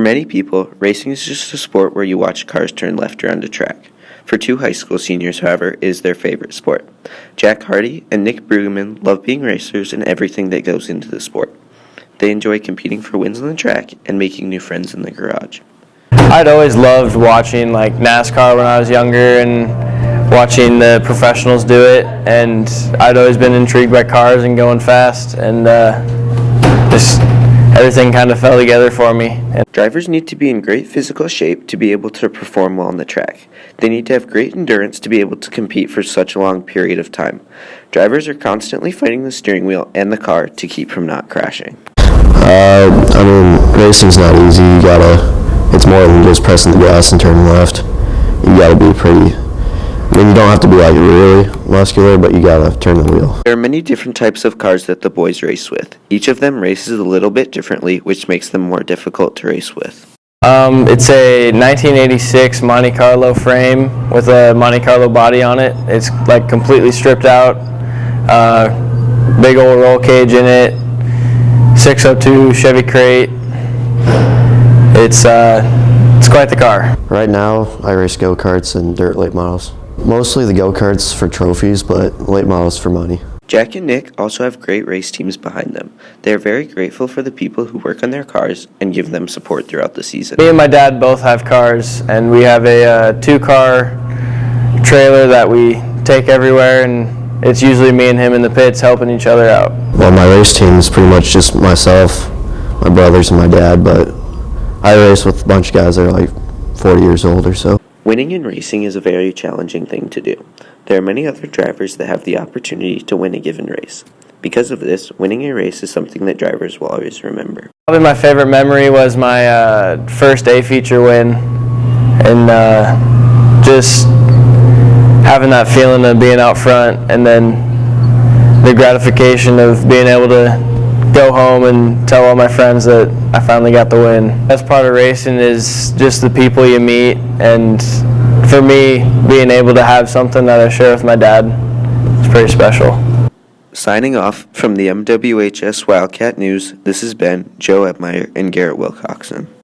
For many people, racing is just a sport where you watch cars turn left around a track. For two high school seniors, however, it is their favorite sport. Jack Hardy and Nick Brueggemann love being racers and everything that goes into the sport. They enjoy competing for wins on the track and making new friends in the garage. I'd always loved watching like NASCAR when I was younger and watching the professionals do it, and I'd always been intrigued by cars and going fast, and just everything kind of fell together for me. Drivers need to be in great physical shape to be able to perform well on the track. They need to have great endurance to be able to compete for such a long period of time. Drivers are constantly fighting the steering wheel and the car to keep from not crashing. Racing's not easy. It's more than just pressing the gas and turning left. You gotta be you don't have to be like really muscular, but you gotta turn the wheel. There are many different types of cars that the boys race with. Each of them races a little bit differently, which makes them more difficult to race with. It's a 1986 Monte Carlo frame with a Monte Carlo body on it. It's like completely stripped out, big old roll cage in it, 602 Chevy Crate. It's quite the car. Right now, I race go-karts and dirt late models. Mostly the go-karts for trophies, but late models for money. Jack and Nick also have great race teams behind them. They are very grateful for the people who work on their cars and give them support throughout the season. Me and my dad both have cars, and we have a two-car trailer that we take everywhere, and it's usually me and him in the pits helping each other out. Well, my race team is pretty much just myself, my brothers, and my dad, but I race with a bunch of guys that are like 40 years old or so. Winning in racing is a very challenging thing to do. There are many other drivers that have the opportunity to win a given race. Because of this, winning a race is something that drivers will always remember. Probably my favorite memory was my first A-feature win, and just having that feeling of being out front, and then the gratification of being able to go home and tell all my friends that I finally got the win. Best part of racing is just the people you meet, and for me, being able to have something that I share with my dad is pretty special. Signing off from the MWHS Wildcat News, this has been Joe Ebmeyer and Garrett Wilcoxon.